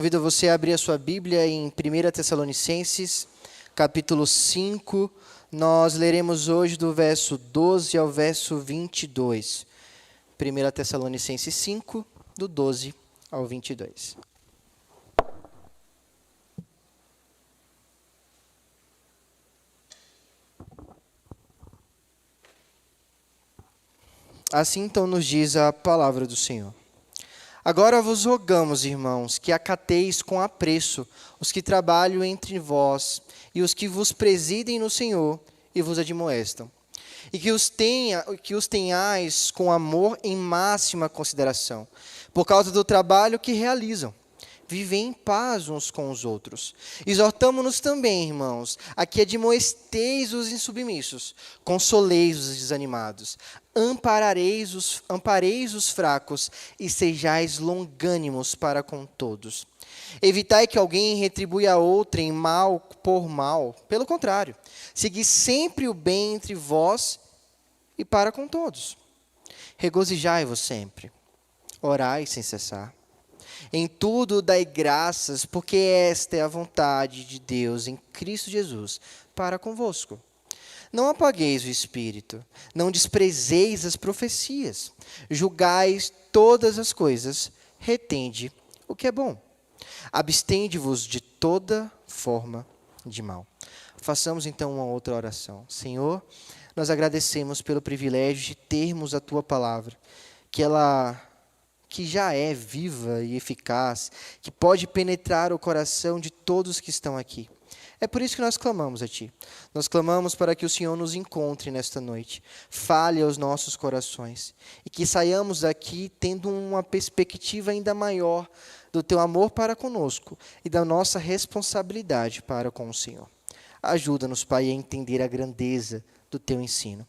Convido você a abrir a sua Bíblia em 1 Tessalonicenses, capítulo 5. Nós leremos hoje do verso 12 ao verso 22. 1 Tessalonicenses 5, do 12 ao 22. Assim então nos diz a palavra do Senhor. Agora vos rogamos, irmãos, que acateis com apreço os que trabalham entre vós e os que vos presidem no Senhor e vos admoestam, e que os tenhais com amor em máxima consideração, por causa do trabalho que realizam. Vivem em paz uns com os outros. Exortamo-nos também, irmãos, a que admoesteis os insubmissos, consoleis os desanimados, ampareis os fracos e sejais longânimos para com todos. Evitai que alguém retribua a outrem mal por mal. Pelo contrário, segui sempre o bem entre vós e para com todos. Regozijai-vos sempre. Orai sem cessar. Em tudo dai graças, porque esta é a vontade de Deus em Cristo Jesus para convosco. Não apagueis o Espírito, não desprezeis as profecias, julgais todas as coisas, retende o que é bom. Abstende-vos de toda forma de mal. Façamos então uma outra oração. Senhor, nós agradecemos pelo privilégio de termos a Tua palavra, que já é viva e eficaz, que pode penetrar o coração de todos que estão aqui. É por isso que nós clamamos a Ti. Nós clamamos para que o Senhor nos encontre nesta noite, fale aos nossos corações, e que saiamos daqui tendo uma perspectiva ainda maior do Teu amor para conosco e da nossa responsabilidade para com o Senhor. Ajuda-nos, Pai, a entender a grandeza do Teu ensino.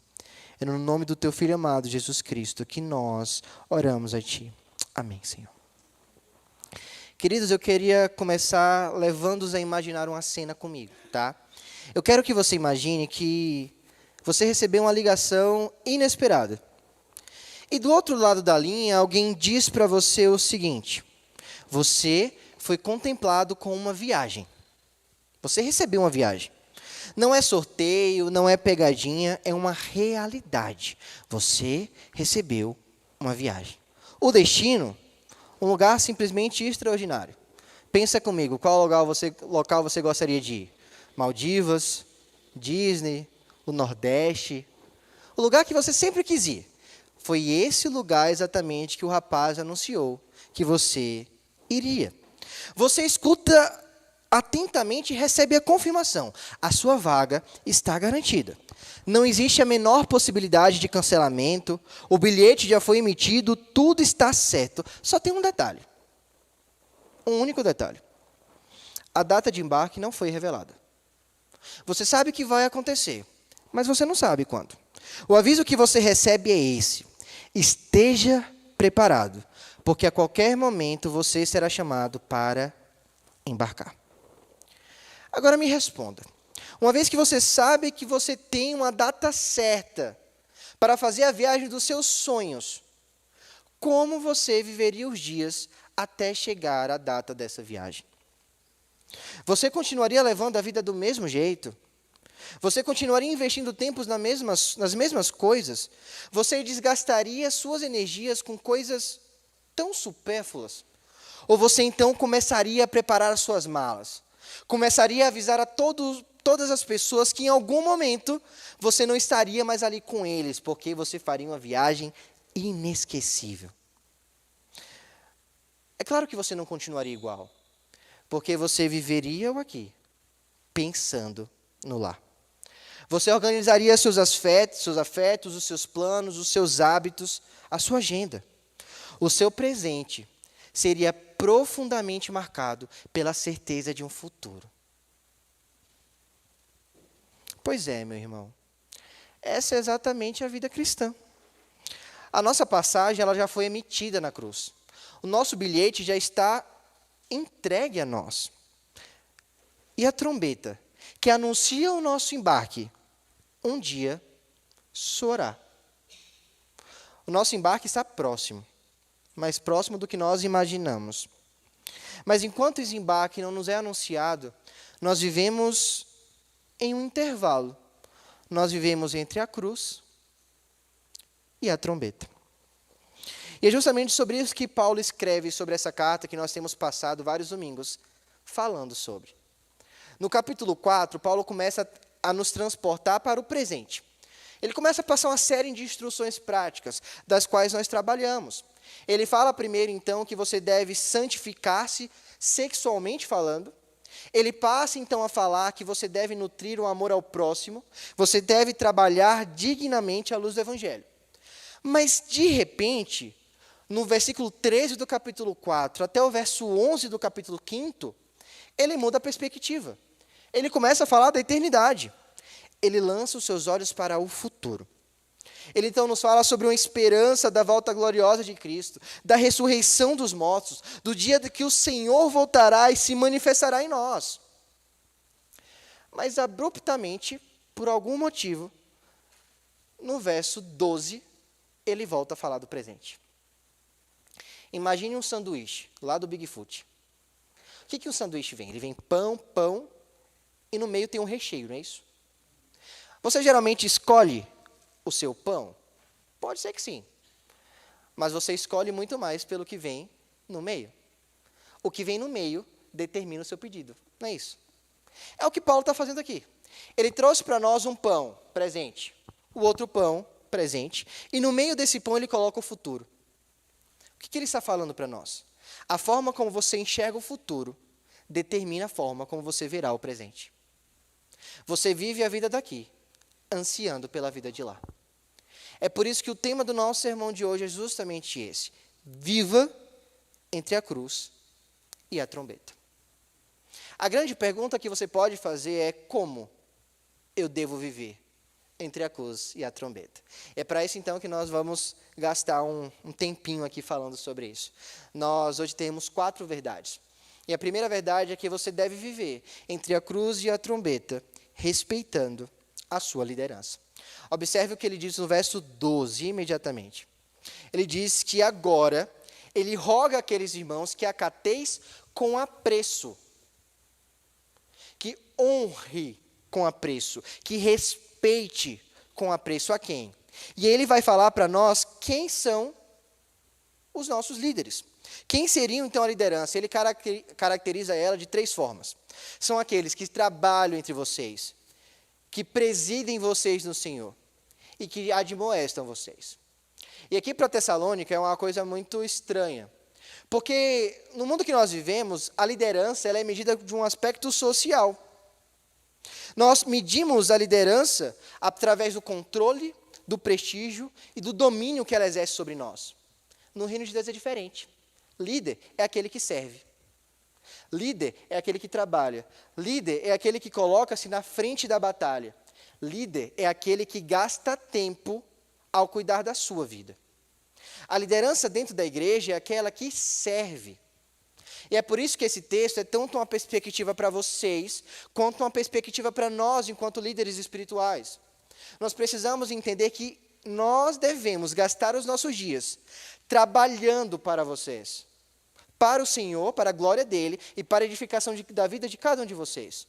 É no nome do Teu Filho amado, Jesus Cristo, que nós oramos a Ti. Amém, Senhor. Queridos, eu queria começar levando-os a imaginar uma cena comigo, tá? Eu quero que você imagine que você recebeu uma ligação inesperada. E do outro lado da linha, alguém diz para você o seguinte: você foi contemplado com uma viagem. Você recebeu uma viagem. Não é sorteio, não é pegadinha, é uma realidade. Você recebeu uma viagem. O destino, um lugar simplesmente extraordinário. Pensa comigo, qual local você gostaria de ir? Maldivas, Disney, o Nordeste. O lugar que você sempre quis ir. Foi esse lugar exatamente que o rapaz anunciou que você iria. Você escuta atentamente e recebe a confirmação. A sua vaga está garantida. Não existe a menor possibilidade de cancelamento, o bilhete já foi emitido, tudo está certo. Só tem um detalhe. Um único detalhe. A data de embarque não foi revelada. Você sabe que vai acontecer, mas você não sabe quando. O aviso que você recebe é esse: esteja preparado, porque a qualquer momento você será chamado para embarcar. Agora me responda. Uma vez que você sabe que você tem uma data certa para fazer a viagem dos seus sonhos, como você viveria os dias até chegar à data dessa viagem? Você continuaria levando a vida do mesmo jeito? Você continuaria investindo tempos nas mesmas coisas? Você desgastaria suas energias com coisas tão supérfluas? Ou você então começaria a preparar as suas malas? Começaria a avisar a todas as pessoas que em algum momento você não estaria mais ali com eles, porque você faria uma viagem inesquecível. É claro que você não continuaria igual, porque você viveria o aqui, pensando no lá. Você organizaria seus afetos, os seus planos, os seus hábitos, a sua agenda. O seu presente seria profundamente marcado pela certeza de um futuro. Pois é, meu irmão. Essa é exatamente a vida cristã. A nossa passagem ela já foi emitida na cruz. O nosso bilhete já está entregue a nós. E a trombeta, que anuncia o nosso embarque, um dia soará. O nosso embarque está próximo, mais próximo do que nós imaginamos. Mas enquanto esse embarque não nos é anunciado, nós vivemos em um intervalo. Nós vivemos entre a cruz e a trombeta. E é justamente sobre isso que Paulo escreve sobre essa carta que nós temos passado vários domingos falando sobre. No capítulo 4, Paulo começa a nos transportar para o presente. Ele começa a passar uma série de instruções práticas, das quais nós trabalhamos. Ele fala primeiro, então, que você deve santificar-se sexualmente falando. Ele passa, então, a falar que você deve nutrir o amor ao próximo. Você deve trabalhar dignamente à luz do Evangelho. Mas, de repente, no versículo 13 do capítulo 4 até o verso 11 do capítulo 5, ele muda a perspectiva. Ele começa a falar da eternidade. Ele lança os seus olhos para o futuro. Ele então nos fala sobre uma esperança da volta gloriosa de Cristo, da ressurreição dos mortos, do dia de que o Senhor voltará e se manifestará em nós. Mas abruptamente, por algum motivo, no verso 12, ele volta a falar do presente. Imagine um sanduíche, lá do Bigfoot. O que o sanduíche vem? Ele vem pão, e no meio tem um recheio, não é isso? Você geralmente escolhe o seu pão? Pode ser que sim. Mas você escolhe muito mais pelo que vem no meio. O que vem no meio determina o seu pedido, não é isso? É o que Paulo está fazendo aqui. Ele trouxe para nós um pão presente, o outro pão presente, e no meio desse pão ele coloca o futuro. O que ele está falando para nós? A forma como você enxerga o futuro determina a forma como você verá o presente. Você vive a vida daqui, ansiando pela vida de lá. É por isso que o tema do nosso sermão de hoje é justamente esse. Viva entre a cruz e a trombeta. A grande pergunta que você pode fazer é como eu devo viver entre a cruz e a trombeta. É para isso, então, que nós vamos gastar um tempinho aqui falando sobre isso. Nós hoje temos 4 verdades. E a primeira verdade é que você deve viver entre a cruz e a trombeta, respeitando a sua liderança. Observe o que ele diz no verso 12, imediatamente. Ele diz que agora, ele roga àqueles irmãos que acateis com apreço, que honre com apreço, que respeite com apreço a quem? E ele vai falar para nós quem são os nossos líderes. Quem seriam, então, a liderança? Ele caracteriza ela de 3 formas. São aqueles que trabalham entre vocês, que presidem vocês no Senhor e que admoestam vocês. E aqui para Tessalônica é uma coisa muito estranha, porque no mundo que nós vivemos, a liderança ela é medida de um aspecto social. Nós medimos a liderança através do controle, do prestígio e do domínio que ela exerce sobre nós. No reino de Deus é diferente. Líder é aquele que serve. Líder é aquele que trabalha. Líder é aquele que coloca-se na frente da batalha. Líder é aquele que gasta tempo ao cuidar da sua vida. A liderança dentro da igreja é aquela que serve. E é por isso que esse texto é tanto uma perspectiva para vocês, quanto uma perspectiva para nós, enquanto líderes espirituais. Nós precisamos entender que nós devemos gastar os nossos dias trabalhando para vocês, para o Senhor, para a glória dEle e para a edificação da vida de cada um de vocês.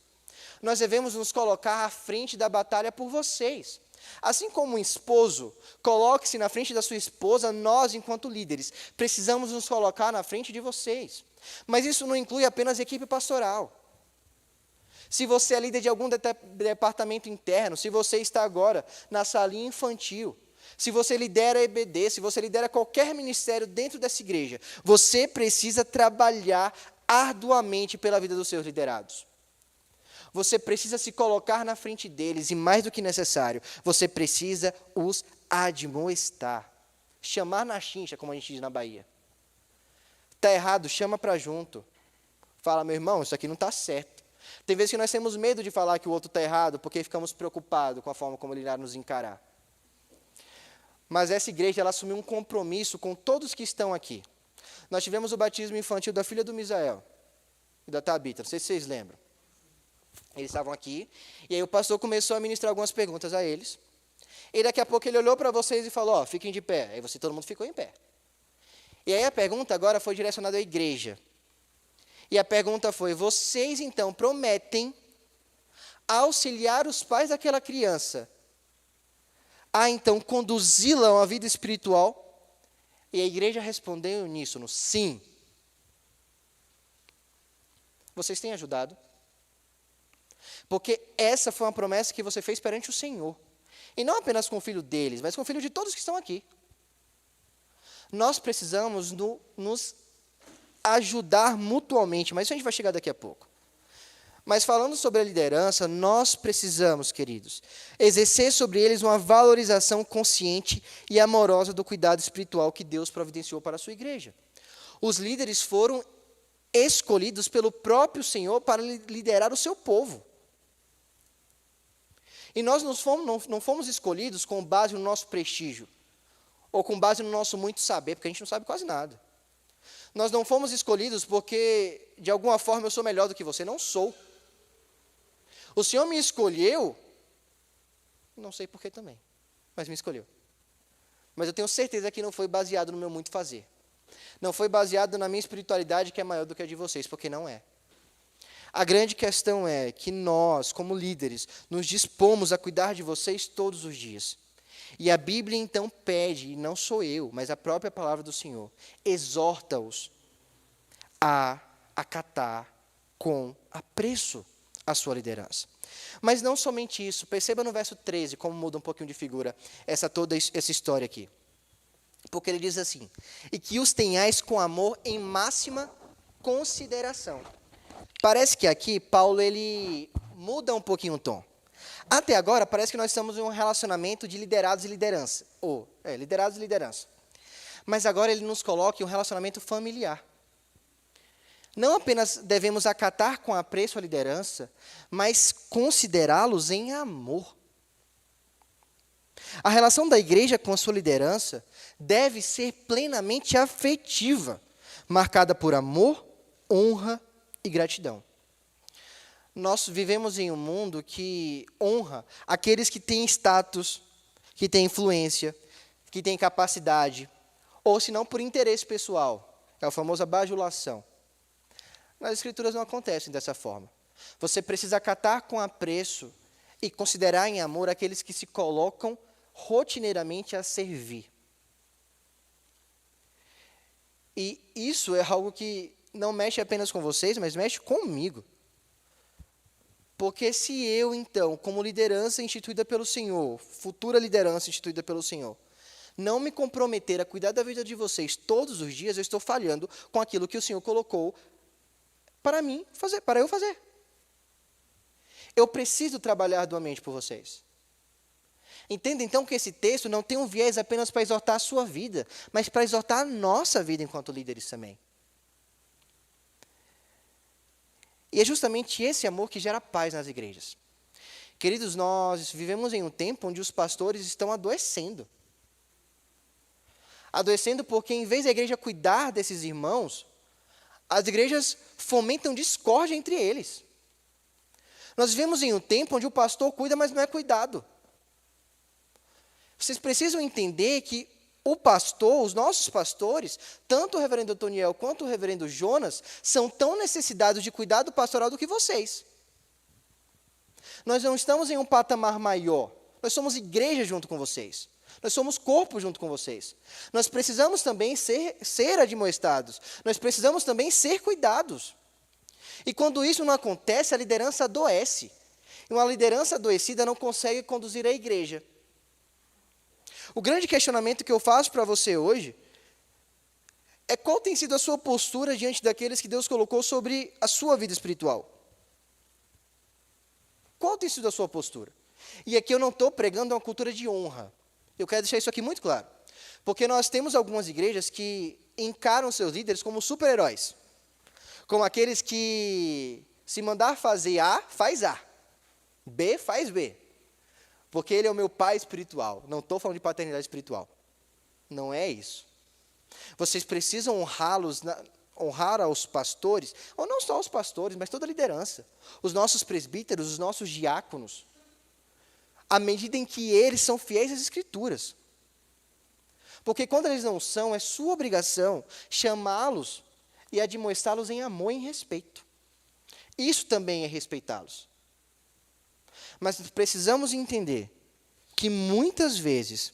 Nós devemos nos colocar à frente da batalha por vocês. Assim como um esposo, coloque-se na frente da sua esposa, nós, enquanto líderes, precisamos nos colocar na frente de vocês. Mas isso não inclui apenas a equipe pastoral. Se você é líder de algum departamento interno, se você está agora na salinha infantil, se você lidera a EBD, se você lidera qualquer ministério dentro dessa igreja, você precisa trabalhar arduamente pela vida dos seus liderados. Você precisa se colocar na frente deles e, mais do que necessário, você precisa os admoestar. Chamar na chincha, como a gente diz na Bahia. Está errado, chama para junto. Fala, meu irmão, isso aqui não está certo. Tem vezes que nós temos medo de falar que o outro está errado, porque ficamos preocupados com a forma como ele irá nos encarar. Mas essa igreja, ela assumiu um compromisso com todos que estão aqui. Nós tivemos o batismo infantil da filha do Misael e da Tabita, não sei se vocês lembram. Eles estavam aqui, e aí o pastor começou a ministrar algumas perguntas a eles. E daqui a pouco ele olhou para vocês e falou, ó, fiquem de pé. Aí todo mundo ficou em pé. E aí a pergunta agora foi direcionada à igreja. E a pergunta foi: vocês então prometem auxiliar os pais daquela criança a então conduzi-la a uma vida espiritual? E a igreja respondeu uníssono: sim. Vocês têm ajudado? Porque essa foi uma promessa que você fez perante o Senhor. E não apenas com o filho deles, mas com o filho de todos que estão aqui. Nós precisamos nos ajudar mutuamente, mas isso a gente vai chegar daqui a pouco. Mas falando sobre a liderança, nós precisamos, queridos, exercer sobre eles uma valorização consciente e amorosa do cuidado espiritual que Deus providenciou para a sua igreja. Os líderes foram escolhidos pelo próprio Senhor para liderar o seu povo. E nós não fomos escolhidos com base no nosso prestígio, ou com base no nosso muito saber, porque a gente não sabe quase nada. Nós não fomos escolhidos porque, de alguma forma, eu sou melhor do que você. Não sou. O Senhor me escolheu, não sei por que também, mas me escolheu. Mas eu tenho certeza que não foi baseado no meu muito fazer. Não foi baseado na minha espiritualidade, que é maior do que a de vocês, porque não é. A grande questão é que nós, como líderes, nos dispomos a cuidar de vocês todos os dias. E a Bíblia então pede, e não sou eu, mas a própria palavra do Senhor, exorta-os a acatar com apreço a sua liderança. Mas não somente isso, perceba no verso 13 como muda um pouquinho de figura toda essa história aqui. Porque ele diz assim: e que os tenhais com amor em máxima consideração. Parece que aqui Paulo ele muda um pouquinho o tom. Até agora parece que nós estamos em um relacionamento de liderados e liderança. Liderados e liderança. Mas agora ele nos coloca em um relacionamento familiar. Não apenas devemos acatar com apreço a liderança, mas considerá-los em amor. A relação da igreja com a sua liderança deve ser plenamente afetiva, marcada por amor, honra e gratidão. Nós vivemos em um mundo que honra aqueles que têm status, que têm influência, que têm capacidade, ou se não por interesse pessoal. É a famosa bajulação. Nas Escrituras não acontecem dessa forma. Você precisa acatar com apreço e considerar em amor aqueles que se colocam rotineiramente a servir. E isso é algo que não mexe apenas com vocês, mas mexe comigo. Porque se eu, então, como liderança instituída pelo Senhor, futura liderança instituída pelo Senhor, não me comprometer a cuidar da vida de vocês todos os dias, eu estou falhando com aquilo que o Senhor colocou para mim fazer, para eu fazer. Eu preciso trabalhar arduamente por vocês. Entenda, então, que esse texto não tem um viés apenas para exortar a sua vida, mas para exortar a nossa vida enquanto líderes também. E é justamente esse amor que gera paz nas igrejas. Queridos, nós vivemos em um tempo onde os pastores estão adoecendo. Adoecendo porque, em vez da igreja cuidar desses irmãos, as igrejas fomentam discórdia entre eles. Nós vivemos em um tempo onde o pastor cuida, mas não é cuidado. Vocês precisam entender que o pastor, os nossos pastores, tanto o reverendo Otoniel quanto o reverendo Jonas, são tão necessitados de cuidado pastoral do que vocês. Nós não estamos em um patamar maior. Nós somos igreja junto com vocês. Nós somos corpo junto com vocês. Nós precisamos também ser admoestados. Nós precisamos também ser cuidados. E quando isso não acontece, a liderança adoece. E uma liderança adoecida não consegue conduzir a igreja. O grande questionamento que eu faço para você hoje é qual tem sido a sua postura diante daqueles que Deus colocou sobre a sua vida espiritual. Qual tem sido a sua postura? E aqui eu não estou pregando uma cultura de honra. Eu quero deixar isso aqui muito claro. Porque nós temos algumas igrejas que encaram seus líderes como super-heróis. Como aqueles que, se mandar fazer A, faz A. B, faz B. Porque ele é o meu pai espiritual. Não estou falando de paternidade espiritual. Não é isso. Vocês precisam honrar aos pastores, ou não só os pastores, mas toda a liderança. Os nossos presbíteros, os nossos diáconos. À medida em que eles são fiéis às Escrituras. Porque quando eles não são, é sua obrigação chamá-los e admoestá-los em amor e em respeito. Isso também é respeitá-los. Mas precisamos entender que muitas vezes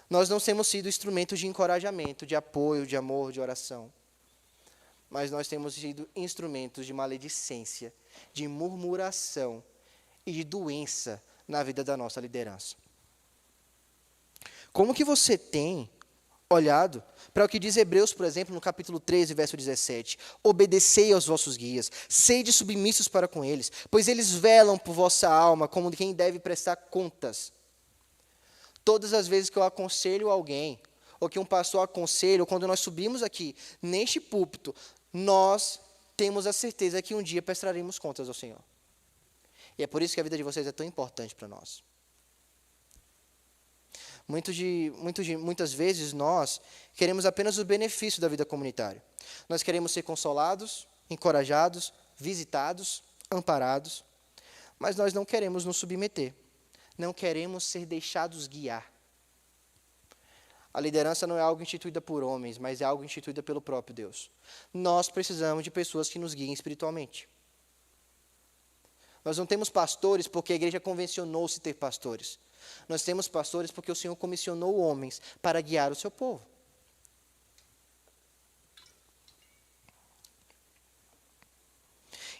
nós não temos sido instrumentos de encorajamento, de apoio, de amor, de oração. Mas nós temos sido instrumentos de maledicência, de murmuração e de doença na vida da nossa liderança. Como que você tem olhado para o que diz Hebreus, por exemplo, no capítulo 13, verso 17. Obedecei aos vossos guias, sede submissos para com eles, pois eles velam por vossa alma, como quem deve prestar contas. Todas as vezes que eu aconselho alguém, ou que um pastor aconselha, ou quando nós subimos aqui, neste púlpito, nós temos a certeza que um dia prestaremos contas ao Senhor. E é por isso que a vida de vocês é tão importante para nós. Muitas vezes nós queremos apenas o benefício da vida comunitária. Nós queremos ser consolados, encorajados, visitados, amparados, mas nós não queremos nos submeter. Não queremos ser deixados guiar. A liderança não é algo instituída por homens, mas é algo instituída pelo próprio Deus. Nós precisamos de pessoas que nos guiem espiritualmente. Nós não temos pastores porque a igreja convencionou-se ter pastores. Nós temos pastores porque o Senhor comissionou homens para guiar o seu povo.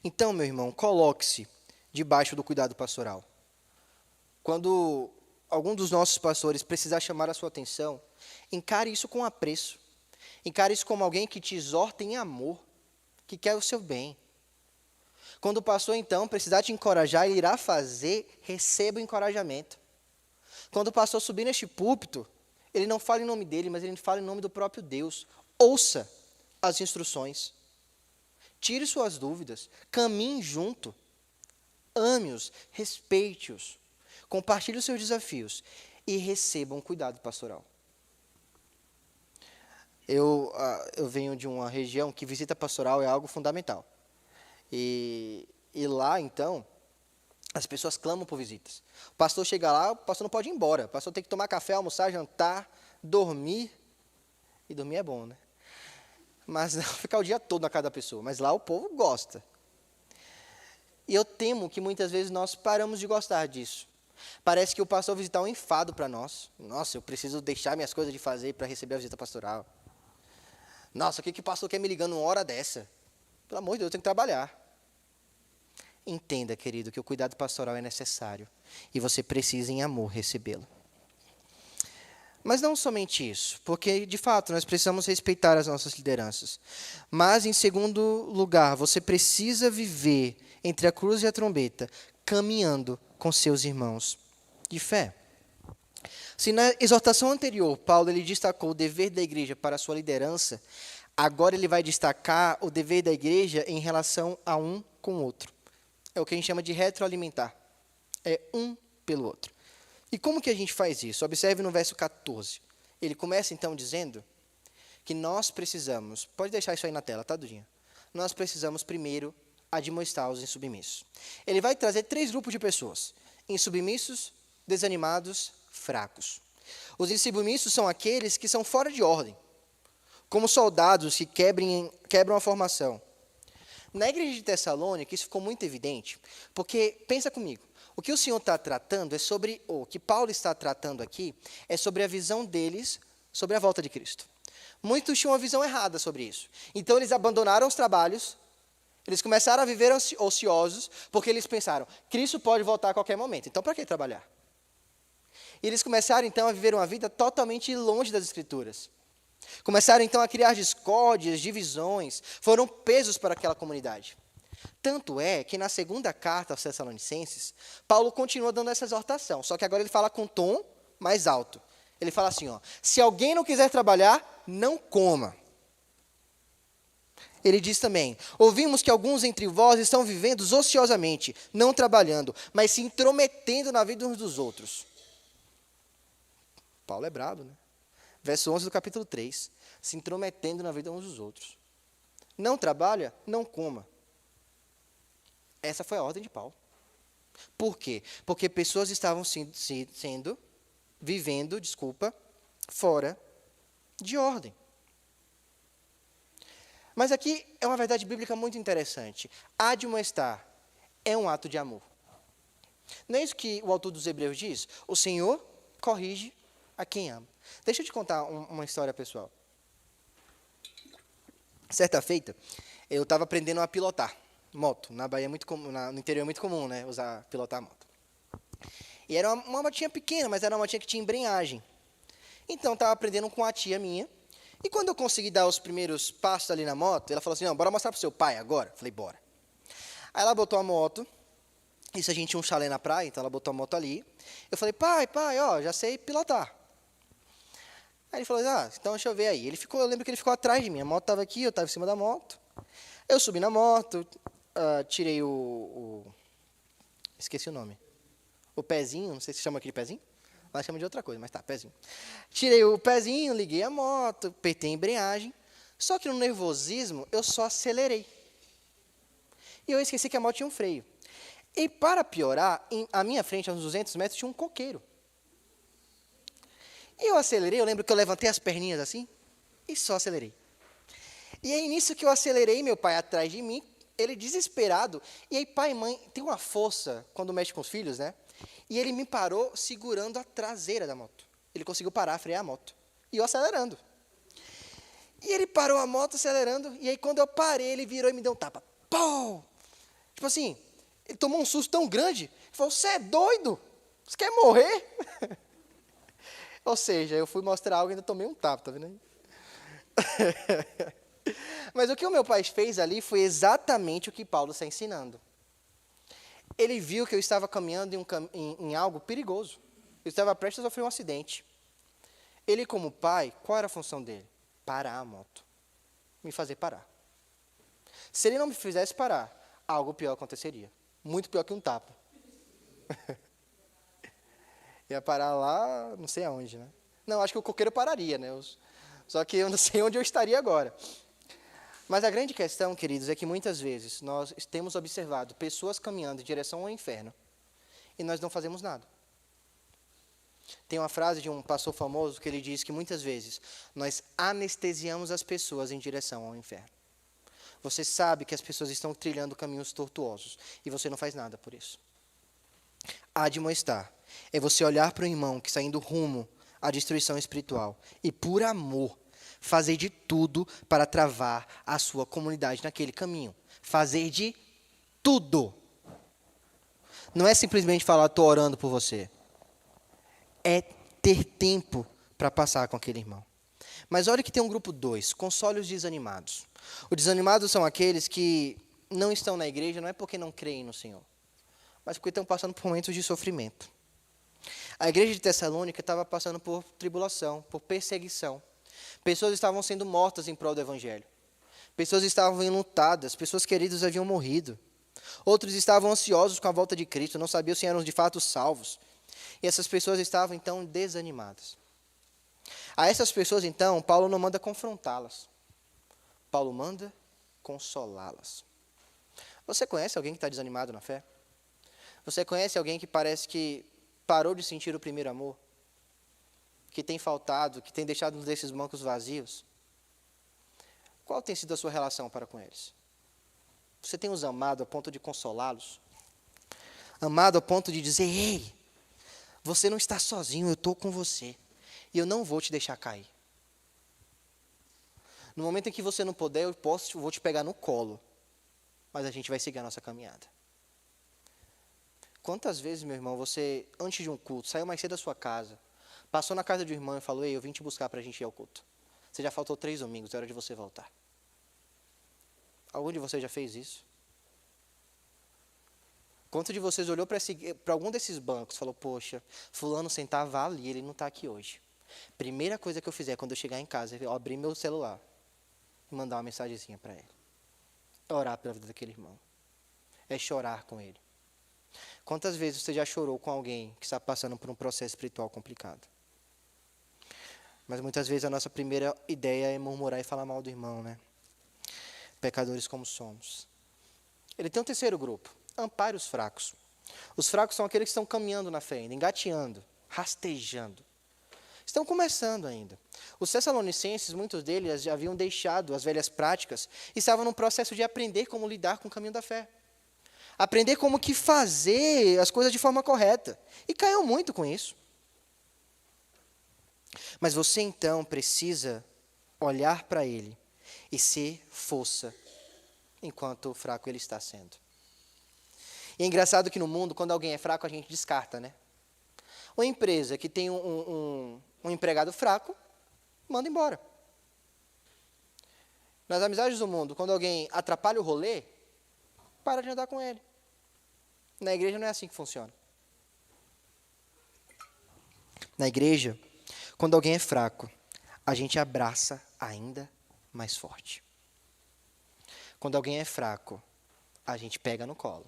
Então, meu irmão, coloque-se debaixo do cuidado pastoral. Quando algum dos nossos pastores precisar chamar a sua atenção, encare isso com apreço. Encare isso como alguém que te exorta em amor, que quer o seu bem. Quando o pastor, então, precisar te encorajar, ele irá fazer, receba o encorajamento. Quando o pastor subir neste púlpito, ele não fala em nome dele, mas ele fala em nome do próprio Deus. Ouça as instruções. Tire suas dúvidas. Caminhe junto. Ame-os, respeite-os. Compartilhe os seus desafios e receba um cuidado pastoral. Eu venho de uma região que visita pastoral é algo fundamental. E lá, então, as pessoas clamam por visitas. O pastor chega lá, o pastor não pode ir embora. O pastor tem que tomar café, almoçar, jantar, dormir. E dormir é bom, né? Mas não ficar o dia todo na casa da pessoa. Mas lá o povo gosta. E eu temo que muitas vezes nós paramos de gostar disso. Parece que o pastor visitar é um enfado para nós. Nossa, eu preciso deixar minhas coisas de fazer para receber a visita pastoral. Nossa, o que o pastor quer me ligando uma hora dessa? Pelo amor de Deus, eu tenho que trabalhar. Entenda, querido, que o cuidado pastoral é necessário. E você precisa, em amor, recebê-lo. Mas não somente isso, porque, de fato, nós precisamos respeitar as nossas lideranças. Mas, em segundo lugar, você precisa viver entre a cruz e a trombeta, caminhando com seus irmãos de fé. Se na exortação anterior, Paulo ele destacou o dever da igreja para a sua liderança, agora ele vai destacar o dever da igreja em relação a um com o outro. É o que a gente chama de retroalimentar. É um pelo outro. E como que a gente faz isso? Observe no verso 14. Ele começa então dizendo que nós precisamos, pode deixar isso aí na tela, tá, Dudinha? Nós precisamos primeiro admoestar os insubmissos. Ele vai trazer 3 grupos de pessoas: insubmissos, desanimados, fracos. Os insubmissos são aqueles que são fora de ordem, como soldados que quebram a formação. Na igreja de Tessalônica, isso ficou muito evidente, porque, pensa comigo, o que o Senhor está tratando é sobre, ou o que Paulo está tratando aqui, é sobre a visão deles sobre a volta de Cristo. Muitos tinham uma visão errada sobre isso. Então, eles abandonaram os trabalhos, eles começaram a viver ociosos, porque eles pensaram, Cristo pode voltar a qualquer momento, então para que trabalhar? E eles começaram, então, a viver uma vida totalmente longe das Escrituras. Começaram, então, a criar discórdias, divisões, foram pesos para aquela comunidade. Tanto é que, na segunda carta aos Tessalonicenses, Paulo continua dando essa exortação, só que agora ele fala com um tom mais alto. Ele fala assim, se alguém não quiser trabalhar, não coma. Ele diz também, ouvimos que alguns entre vós estão vivendo ociosamente, não trabalhando, mas se intrometendo na vida uns dos outros. Paulo é brabo, né? Verso 11 do capítulo 3, se intrometendo na vida uns dos outros. Não trabalha, não coma. Essa foi a ordem de Paulo. Por quê? Porque pessoas estavam vivendo, fora de ordem. Mas aqui é uma verdade bíblica muito interessante. Admoestar é um ato de amor. Não é isso que o autor dos Hebreus diz? O Senhor corrige a quem ama. Deixa eu te contar uma história pessoal. Certa feita, eu estava aprendendo a pilotar moto. Na Bahia é muito comum, no interior é muito comum, né, pilotar moto. E era uma motinha pequena, mas era uma motinha que tinha embreagem. Então, estava aprendendo com a tia minha. E quando eu consegui dar os primeiros passos ali na moto, ela falou assim, não, bora mostrar pro seu pai agora. Falei, bora. Aí ela botou a moto. Isso a gente tinha um chalé na praia, então ela botou a moto ali. Eu falei, pai, ó, já sei pilotar. Aí ele falou, então deixa eu ver aí. Eu lembro que ele ficou atrás de mim. A moto estava aqui, eu estava em cima da moto. Eu subi na moto, tirei esqueci o nome. O pezinho, não sei se chama aquele pezinho. Lá chama de outra coisa, mas tá, pezinho. Tirei o pezinho, liguei a moto, apertei a embreagem. Só que no nervosismo, eu só acelerei. E eu esqueci que a moto tinha um freio. E para piorar, à minha frente, a uns 200 metros, tinha um coqueiro. E eu acelerei, eu lembro que eu levantei as perninhas assim, e só acelerei. E aí, nisso que eu acelerei, meu pai atrás de mim, ele desesperado. E aí, pai e mãe, tem uma força quando mexe com os filhos, né? E ele me parou segurando a traseira da moto. Ele conseguiu parar, frear a moto. E eu acelerando. E ele parou a moto acelerando, e aí quando eu parei, ele virou e me deu um tapa. Pô! Tipo assim, ele tomou um susto tão grande, ele falou, você é doido? Você quer morrer? Ou seja, eu fui mostrar algo e ainda tomei um tapa, tá vendo aí? Mas o que o meu pai fez ali foi exatamente o que Paulo está ensinando. Ele viu que eu estava caminhando em algo perigoso. Eu estava prestes a sofrer um acidente. Ele, como pai, qual era a função dele? Parar a moto. Me fazer parar. Se ele não me fizesse parar, algo pior aconteceria. Muito pior que um tapa. Ia parar lá, não sei aonde, né? Não, acho que o coqueiro pararia, né? Só que eu não sei onde eu estaria agora. Mas a grande questão, queridos, é que muitas vezes nós temos observado pessoas caminhando em direção ao inferno e nós não fazemos nada. Tem uma frase de um pastor famoso que ele diz que muitas vezes nós anestesiamos as pessoas em direção ao inferno. Você sabe que as pessoas estão trilhando caminhos tortuosos e você não faz nada por isso. Admoestar é você olhar para o irmão que está indo rumo à destruição espiritual e, por amor, fazer de tudo para travar a sua comunidade naquele caminho. Fazer de tudo. Não é simplesmente falar, estou orando por você. É ter tempo para passar com aquele irmão. Mas olha que tem um grupo 2, console os desanimados. Os desanimados são aqueles que não estão na igreja, não é porque não creem no Senhor, mas porque estão passando por momentos de sofrimento. A igreja de Tessalônica estava passando por tribulação, por perseguição. Pessoas estavam sendo mortas em prol do evangelho. Pessoas estavam enlutadas, pessoas queridas haviam morrido. Outros estavam ansiosos com a volta de Cristo, não sabiam se eram de fato salvos. E essas pessoas estavam, então, desanimadas. A essas pessoas, então, Paulo não manda confrontá-las. Paulo manda consolá-las. Você conhece alguém que está desanimado na fé? Você conhece alguém que parece que parou de sentir o primeiro amor? Que tem faltado, que tem deixado um desses bancos vazios? Qual tem sido a sua relação para com eles? Você tem os amado a ponto de consolá-los? Amado a ponto de dizer, ei, você não está sozinho, eu estou com você. E eu não vou te deixar cair. No momento em que você não puder, eu vou te pegar no colo. Mas a gente vai seguir a nossa caminhada. Quantas vezes, meu irmão, você, antes de um culto, saiu mais cedo da sua casa, passou na casa de um irmão e falou, ei, eu vim te buscar para a gente ir ao culto. Você já faltou 3 domingos, é hora de você voltar. Algum de vocês já fez isso? Quantos de vocês olhou para algum desses bancos e falou, poxa, fulano sentava ali, ele não está aqui hoje. Primeira coisa que eu fizer quando eu chegar em casa é abrir meu celular e mandar uma mensagenzinha para ele. É orar pela vida daquele irmão. É chorar com ele. Quantas vezes você já chorou com alguém que está passando por um processo espiritual complicado? Mas muitas vezes a nossa primeira ideia é murmurar e falar mal do irmão, né? Pecadores como somos. Ele tem um terceiro grupo. Ampare os fracos. Os fracos são aqueles que estão caminhando na fé ainda, engateando, rastejando. Estão começando ainda. Os Tessalonicenses, muitos deles já haviam deixado as velhas práticas e estavam no processo de aprender como lidar com o caminho da fé. Aprender como que fazer as coisas de forma correta. E caiu muito com isso. Mas você então precisa olhar para ele e ser força, enquanto fraco ele está sendo. E é engraçado que no mundo, quando alguém é fraco, a gente descarta, né? Uma empresa que tem um empregado fraco, manda embora. Nas amizades do mundo, quando alguém atrapalha o rolê, para de andar com ele. Na igreja não é assim que funciona. Na igreja, quando alguém é fraco, a gente abraça ainda mais forte. Quando alguém é fraco, a gente pega no colo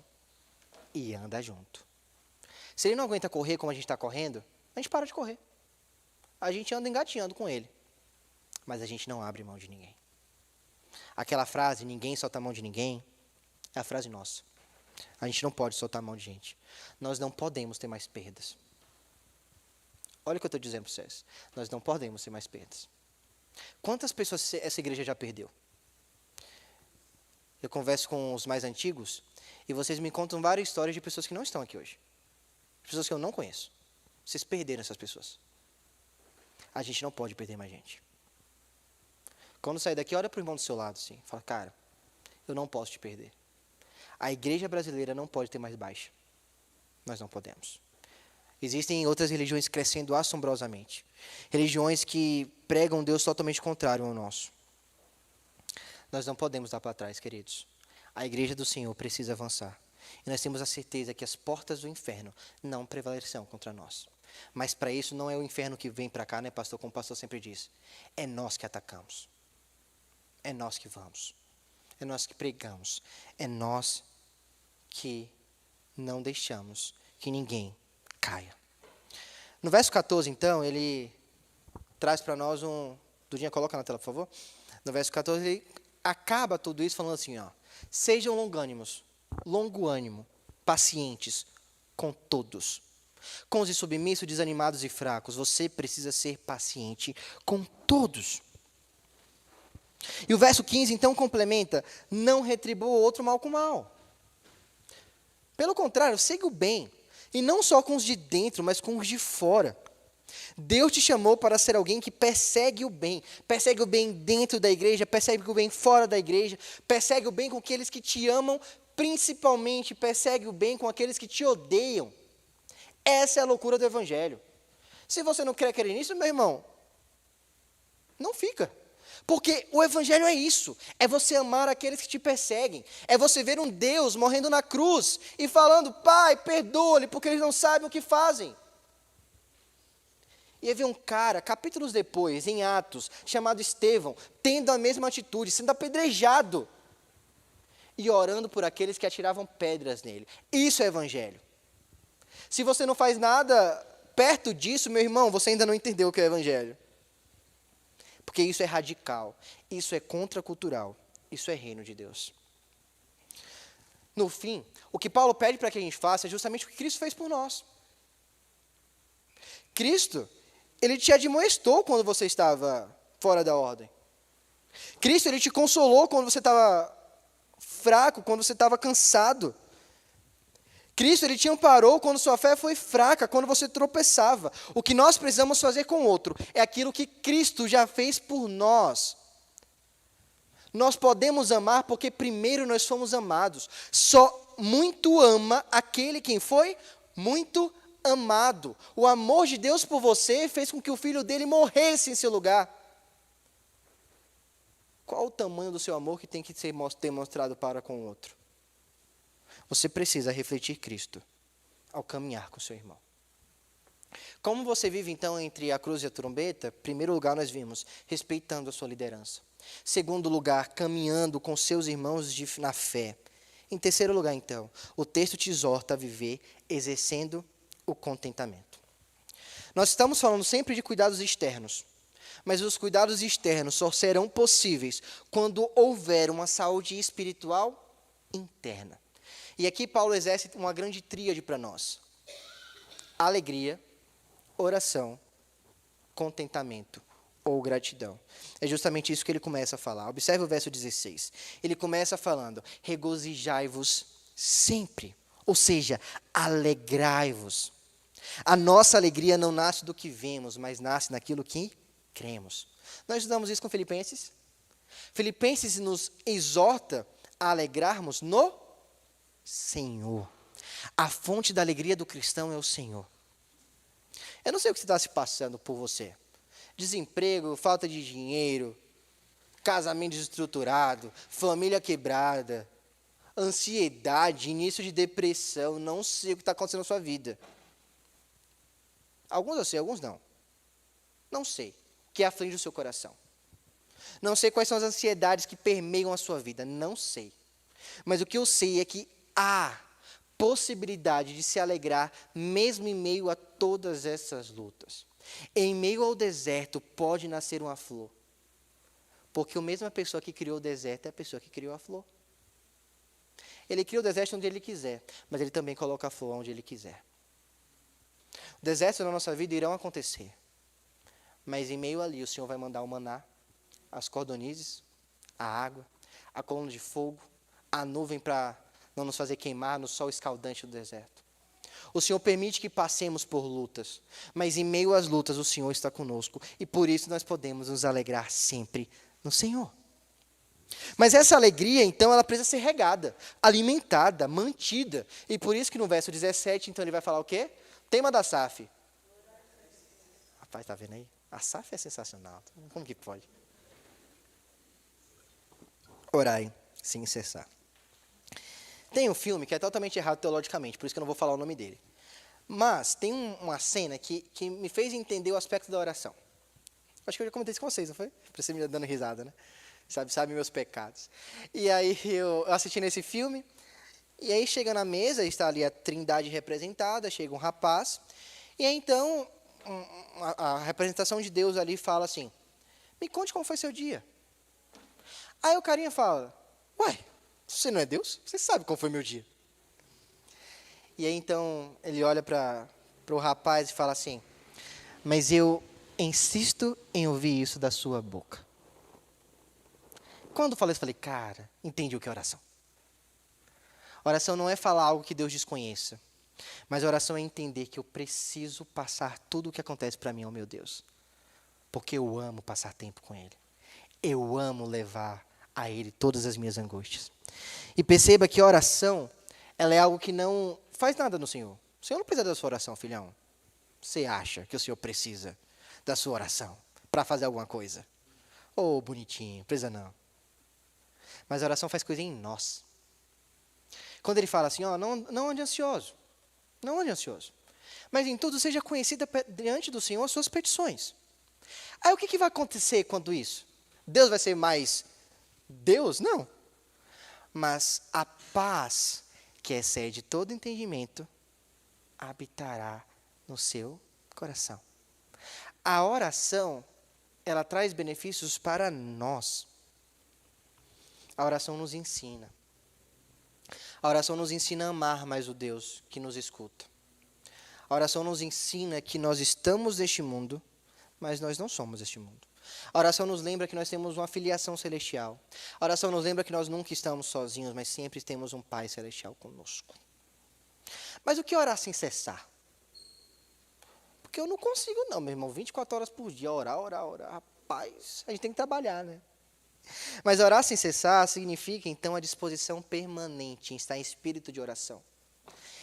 e anda junto. Se ele não aguenta correr como a gente está correndo, a gente para de correr. A gente anda engatinhando com ele. Mas a gente não abre mão de ninguém. Aquela frase, ninguém solta a mão de ninguém, é a frase nossa. A gente não pode soltar a mão de gente. Nós não podemos ter mais perdas. Olha o que eu estou dizendo para vocês. Nós não podemos ter mais perdas. Quantas pessoas essa igreja já perdeu? Eu converso com os mais antigos e vocês me contam várias histórias de pessoas que não estão aqui hoje. Pessoas que eu não conheço. Vocês perderam essas pessoas. A gente não pode perder mais gente. Quando sair daqui, olha para o irmão do seu lado assim. Fala, cara, eu não posso te perder. A igreja brasileira não pode ter mais baixa. Nós não podemos. Existem outras religiões crescendo assombrosamente. Religiões que pregam um Deus totalmente contrário ao nosso. Nós não podemos dar para trás, queridos. A igreja do Senhor precisa avançar. E nós temos a certeza que as portas do inferno não prevalecerão contra nós. Mas para isso não é o inferno que vem para cá, né, pastor? Como o pastor sempre diz. É nós que atacamos. É nós que vamos. É nós que pregamos. É nós que não deixamos que ninguém caia. No verso 14, então, ele traz para nós Dudinha, coloca na tela, por favor. No verso 14, ele acaba tudo isso falando assim, ó. Sejam longânimos, longo ânimo, pacientes com todos. Com os insubmissos, desanimados e fracos. Você precisa ser paciente com todos. E o verso 15, então, complementa. Não retribua o outro mal com mal. Pelo contrário, segue o bem. E não só com os de dentro, mas com os de fora. Deus te chamou para ser alguém que persegue o bem. Persegue o bem dentro da igreja, persegue o bem fora da igreja, persegue o bem com aqueles que te amam, principalmente persegue o bem com aqueles que te odeiam. Essa é a loucura do evangelho. Se você não quer crer nisso, meu irmão, não fica. Porque o evangelho é isso, é você amar aqueles que te perseguem, é você ver um Deus morrendo na cruz e falando, Pai, perdoa-lhe, porque eles não sabem o que fazem. E aí vem um cara, capítulos depois, em Atos, chamado Estevão, tendo a mesma atitude, sendo apedrejado e orando por aqueles que atiravam pedras nele. Isso é evangelho. Se você não faz nada perto disso, meu irmão, você ainda não entendeu o que é evangelho. Porque isso é radical, isso é contracultural, isso é reino de Deus. No fim, o que Paulo pede para que a gente faça é justamente o que Cristo fez por nós. Cristo, ele te admoestou quando você estava fora da ordem. Cristo, ele te consolou quando você estava fraco, quando você estava cansado. Cristo, ele te amparou quando sua fé foi fraca, quando você tropeçava. O que nós precisamos fazer com o outro é aquilo que Cristo já fez por nós. Nós podemos amar porque primeiro nós fomos amados. Só muito ama aquele quem foi muito amado. O amor de Deus por você fez com que o filho dele morresse em seu lugar. Qual o tamanho do seu amor que tem que ser demonstrado para com o outro? Você precisa refletir Cristo ao caminhar com o seu irmão. Como você vive, então, entre a cruz e a trombeta? Em primeiro lugar, nós vimos, respeitando a sua liderança. Segundo lugar, caminhando com seus irmãos na fé. Em terceiro lugar, então, o texto te exorta a viver exercendo o contentamento. Nós estamos falando sempre de cuidados externos, mas os cuidados externos só serão possíveis quando houver uma saúde espiritual interna. E aqui Paulo exerce uma grande tríade para nós. Alegria, oração, contentamento ou gratidão. É justamente isso que ele começa a falar. Observe o verso 16. Ele começa falando: regozijai-vos sempre. Ou seja, alegrai-vos. A nossa alegria não nasce do que vemos, mas nasce naquilo que cremos. Nós estudamos isso com Filipenses. Filipenses nos exorta a alegrarmos no Senhor. A fonte da alegria do cristão é o Senhor. Eu não sei o que está se passando por você. Desemprego, falta de dinheiro, casamento desestruturado, família quebrada, ansiedade, início de depressão, não sei o que está acontecendo na sua vida. Alguns eu sei, alguns não. Não sei o que aflige o seu coração. Não sei quais são as ansiedades que permeiam a sua vida, não sei. Mas o que eu sei é que há possibilidade de se alegrar mesmo em meio a todas essas lutas. Em meio ao deserto pode nascer uma flor. Porque a mesma pessoa que criou o deserto é a pessoa que criou a flor. Ele cria o deserto onde ele quiser, mas ele também coloca a flor onde ele quiser. Desertos na nossa vida irão acontecer. Mas em meio ali o Senhor vai mandar o maná, as cordonizes, a água, a coluna de fogo, a nuvem para não nos fazer queimar no sol escaldante do deserto. O Senhor permite que passemos por lutas, mas em meio às lutas o Senhor está conosco e por isso nós podemos nos alegrar sempre no Senhor. Mas essa alegria, então, ela precisa ser regada, alimentada, mantida. E por isso que no verso 17, então, ele vai falar o quê? Tema da SAF. Rapaz, tá vendo aí? A SAF é sensacional. Como que pode? Orai sem cessar. Tem um filme que é totalmente errado teologicamente, por isso que eu não vou falar o nome dele. Mas tem uma cena que me fez entender o aspecto da oração. Acho que eu já comentei isso com vocês, não foi? Para você me dando risada, né? Sabe meus pecados. E aí eu assisti nesse filme, e aí chega na mesa, está ali a trindade representada, chega um rapaz, e aí então a representação de Deus ali fala assim: me conte como foi seu dia. Aí o carinha fala: uai, você não é Deus? Você sabe como foi meu dia. E aí então ele olha para o rapaz e fala assim: mas eu insisto em ouvir isso da sua boca. Quando eu falei isso, eu falei: cara, entendi o que é oração. Oração não é falar algo que Deus desconheça, mas oração é entender que eu preciso passar tudo o que acontece para mim ao meu Deus, porque eu amo passar tempo com Ele. Eu amo levar a Ele todas as minhas angústias. E perceba que a oração, ela é algo que não faz nada no Senhor. O Senhor não precisa da sua oração, filhão. Você acha que o Senhor precisa da sua oração para fazer alguma coisa? Oh, bonitinho, precisa não. Mas a oração faz coisa em nós. Quando ele fala assim, ó, não ande ansioso. Não ande ansioso. Mas em tudo seja conhecida diante do Senhor as suas petições. Aí o que vai acontecer quando isso? Deus vai ser mais Deus? Não. Mas a paz que excede todo entendimento habitará no seu coração. A oração, ela traz benefícios para nós. A oração nos ensina. A oração nos ensina a amar mais o Deus que nos escuta. A oração nos ensina que nós estamos neste mundo, mas nós não somos este mundo. A oração nos lembra que nós temos uma filiação celestial. A oração nos lembra que nós nunca estamos sozinhos, mas sempre temos um Pai celestial conosco. Mas o que é orar sem cessar? Porque eu não consigo não, meu irmão. 24 horas por dia, orar. Rapaz, a gente tem que trabalhar, né? Mas orar sem cessar significa, então, a disposição permanente em estar em espírito de oração.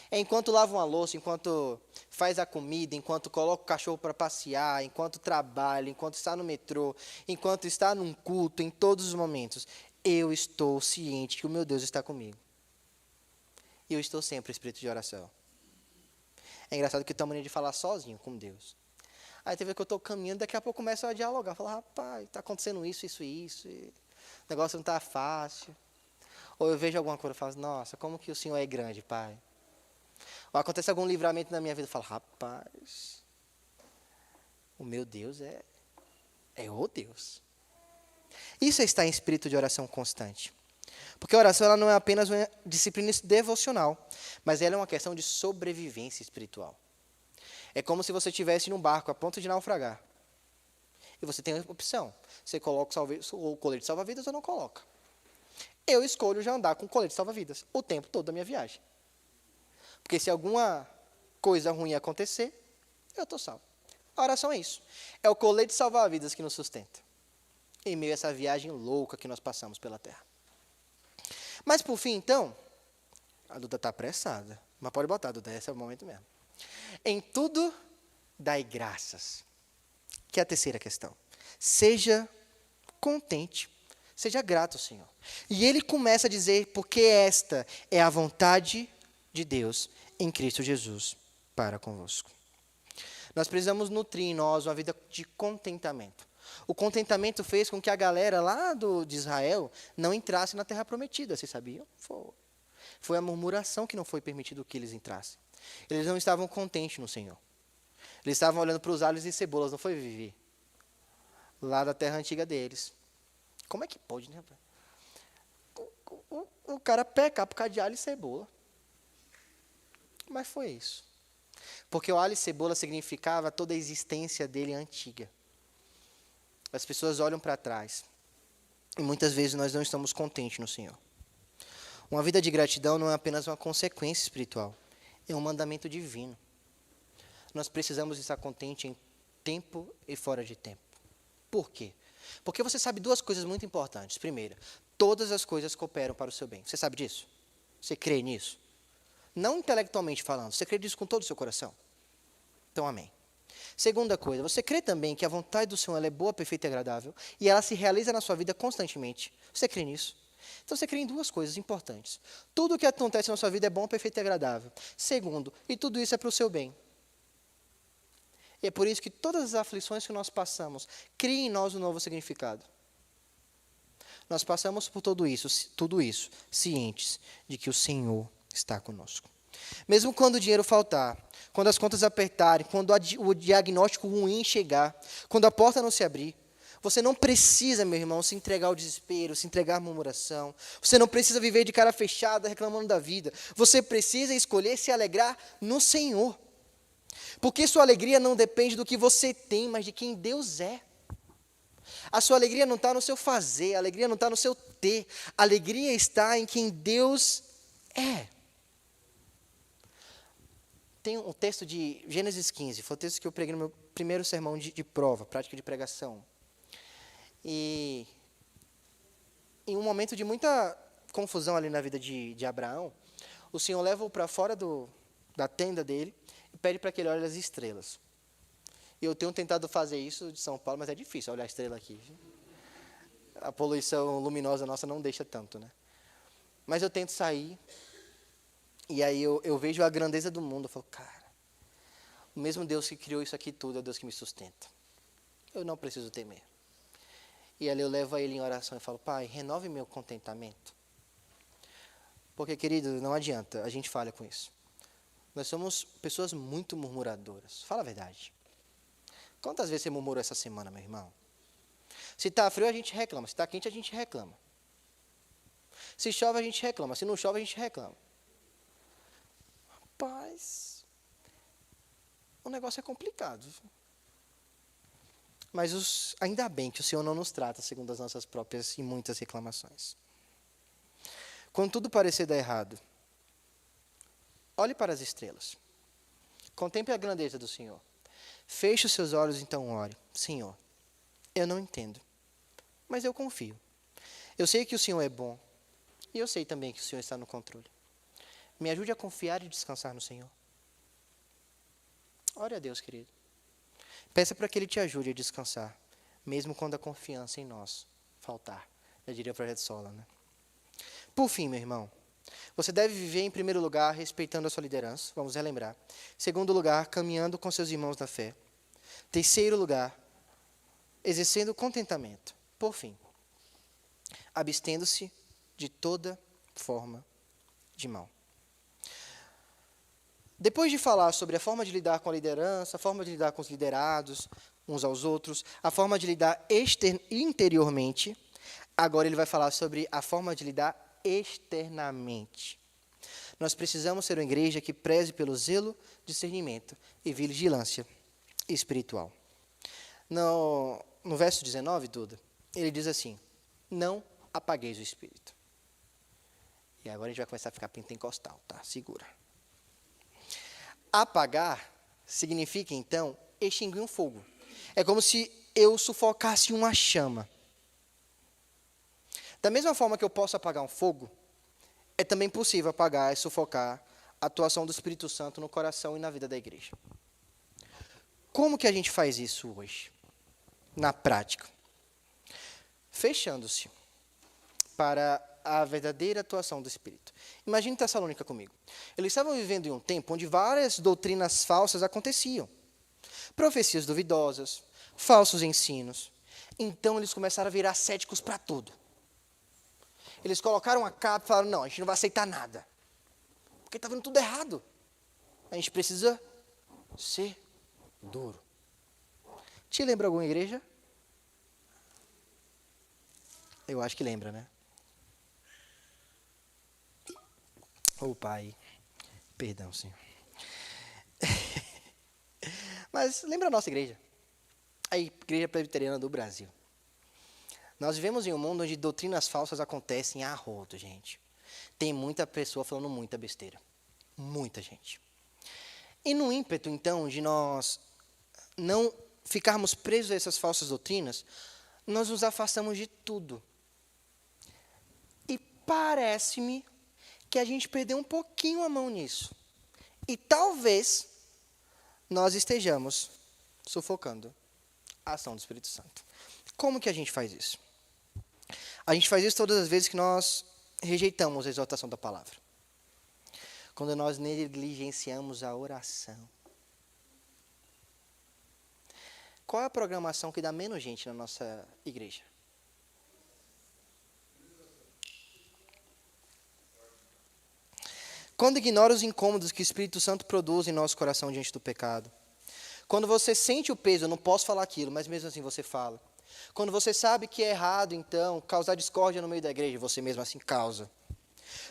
É enquanto lava uma louça, enquanto faz a comida, enquanto coloca o cachorro para passear, enquanto trabalha, enquanto está no metrô, enquanto está num culto, em todos os momentos, eu estou ciente que o meu Deus está comigo. E eu estou sempre em espírito de oração. É engraçado que eu tenho a mania de falar sozinho com Deus. Aí teve que eu estou caminhando, daqui a pouco começo a dialogar. Falar, rapaz, está acontecendo isso. E o negócio não está fácil. Ou eu vejo alguma coisa e falo, nossa, como que o Senhor é grande, Pai. Ou acontece algum livramento na minha vida, eu falo, rapaz, o meu Deus é o Deus. Isso é estar em espírito de oração constante. Porque a oração ela não é apenas uma disciplina devocional, mas ela é uma questão de sobrevivência espiritual. É como se você estivesse num barco a ponto de naufragar. E você tem a opção. Você coloca o colete salva-vidas ou não coloca. Eu escolho já andar com colete salva-vidas o tempo todo da minha viagem. Porque se alguma coisa ruim acontecer, eu estou salvo. A oração é isso. É o colete salva-vidas que nos sustenta. Em meio a essa viagem louca que nós passamos pela terra. Mas por fim, então, a Duda está apressada. Mas pode botar, Duda, esse é o momento mesmo. Em tudo, dai graças. Que é a terceira questão. Seja contente, seja grato ao Senhor. E ele começa a dizer, porque esta é a vontade de Deus em Cristo Jesus para convosco. Nós precisamos nutrir em nós uma vida de contentamento. O contentamento fez com que a galera lá de Israel não entrasse na terra prometida, vocês sabiam? Foi a murmuração que não foi permitido que eles entrassem. Eles não estavam contentes no Senhor. Eles estavam olhando para os alhos e cebolas, não foi, Vivi? Lá da terra antiga deles. Como é que pode, né? O cara pecar por causa de alho e cebola. Mas foi isso. Porque o alho e cebola significava toda a existência dele antiga. As pessoas olham para trás. E muitas vezes nós não estamos contentes no Senhor. Uma vida de gratidão não é apenas uma consequência espiritual. É um mandamento divino. Nós precisamos estar contentes em tempo e fora de tempo. Por quê? Porque você sabe duas coisas muito importantes. Primeira, todas as coisas cooperam para o seu bem. Você sabe disso? Você crê nisso? Não intelectualmente falando, você crê nisso com todo o seu coração? Então, amém. Segunda coisa, você crê também que a vontade do Senhor ela é boa, perfeita e agradável, e ela se realiza na sua vida constantemente. Você crê nisso? Então, você crê em duas coisas importantes. Tudo o que acontece na sua vida é bom, perfeito e agradável. Segundo, e tudo isso é para o seu bem. E é por isso que todas as aflições que nós passamos criam em nós um novo significado. Nós passamos por tudo isso, cientes de que o Senhor está conosco. Mesmo quando o dinheiro faltar, quando as contas apertarem, quando o diagnóstico ruim chegar, quando a porta não se abrir, você não precisa, meu irmão, se entregar ao desespero, se entregar à murmuração. Você não precisa viver de cara fechada, reclamando da vida. Você precisa escolher se alegrar no Senhor. Porque sua alegria não depende do que você tem, mas de quem Deus é. A sua alegria não está no seu fazer, a alegria não está no seu ter. A alegria está em quem Deus é. Tem um texto de Gênesis 15, foi o texto que eu preguei no meu primeiro sermão de prova, prática de pregação. E em um momento de muita confusão ali na vida de Abraão, o Senhor leva-o para fora da tenda dele e pede para que ele olhe as estrelas. Eu tenho tentado fazer isso de São Paulo, mas é difícil olhar a estrela aqui. A poluição luminosa nossa não deixa tanto, né? Mas eu tento sair, e aí eu vejo a grandeza do mundo, eu falo, cara, o mesmo Deus que criou isso aqui tudo é o Deus que me sustenta. Eu não preciso temer. E ali eu levo ele em oração e falo, Pai, renove meu contentamento. Porque, querido, não adianta, a gente falha com isso. Nós somos pessoas muito murmuradoras. Fala a verdade. Quantas vezes você murmurou essa semana, meu irmão? Se está frio, a gente reclama. Se está quente, a gente reclama. Se chove, a gente reclama. Se não chove, a gente reclama. Rapaz, o negócio é complicado. Mas ainda bem que o Senhor não nos trata segundo as nossas próprias e muitas reclamações. Quando tudo parecer dar errado, olhe para as estrelas. Contemple a grandeza do Senhor. Feche os seus olhos, então ore. Senhor, eu não entendo, mas eu confio. Eu sei que o Senhor é bom, e eu sei também que o Senhor está no controle. Me ajude a confiar e descansar no Senhor. Ore a Deus, querido. Peça para que Ele te ajude a descansar, mesmo quando a confiança em nós faltar. Já diria o Projeto Sola, né? Por fim, meu irmão, você deve viver, em primeiro lugar, respeitando a sua liderança, vamos relembrar. Segundo lugar, caminhando com seus irmãos na fé. Terceiro lugar, exercendo contentamento. Por fim, abstendo-se de toda forma de mal. Depois de falar sobre a forma de lidar com a liderança, a forma de lidar com os liderados, uns aos outros, a forma de lidar interiormente, agora ele vai falar sobre a forma de lidar externamente. Nós precisamos ser uma igreja que preze pelo zelo, discernimento e vigilância espiritual. no verso 19, Duda, ele diz assim, não apagueis o Espírito. E agora a gente vai começar a ficar pentecostal, tá? Segura. Apagar significa, então, extinguir um fogo. É como se eu sufocasse uma chama. Da mesma forma que eu posso apagar um fogo, é também possível apagar e sufocar a atuação do Espírito Santo no coração e na vida da igreja. Como que a gente faz isso hoje? Na prática. Fechando-se para a verdadeira atuação do Espírito. Imagine Tessalônica comigo. Eles estavam vivendo em um tempo onde várias doutrinas falsas aconteciam. Profecias duvidosas, falsos ensinos. Então eles começaram a virar céticos para tudo. Eles colocaram a capa e falaram, não, a gente não vai aceitar nada. Porque está vendo tudo errado. A gente precisa ser duro. Te lembra alguma igreja? Eu acho que lembra, né? Ô Pai, perdão, Senhor. Mas lembra a nossa igreja? A Igreja Presbiteriana do Brasil. Nós vivemos em um mundo onde doutrinas falsas acontecem a rodo, gente. Tem muita pessoa falando muita besteira. Muita gente. E no ímpeto, então, de nós não ficarmos presos a essas falsas doutrinas, nós nos afastamos de tudo. E parece-me que a gente perdeu um pouquinho a mão nisso. E talvez nós estejamos sufocando a ação do Espírito Santo. Como que a gente faz isso? A gente faz isso todas as vezes que nós rejeitamos a exortação da palavra. Quando nós negligenciamos a oração. Qual é a programação que dá menos gente na nossa igreja? Quando ignora os incômodos que o Espírito Santo produz em nosso coração diante do pecado. Quando você sente o peso, eu não posso falar aquilo, mas mesmo assim você fala. Quando você sabe que é errado, então, causar discórdia no meio da igreja, você mesmo assim causa.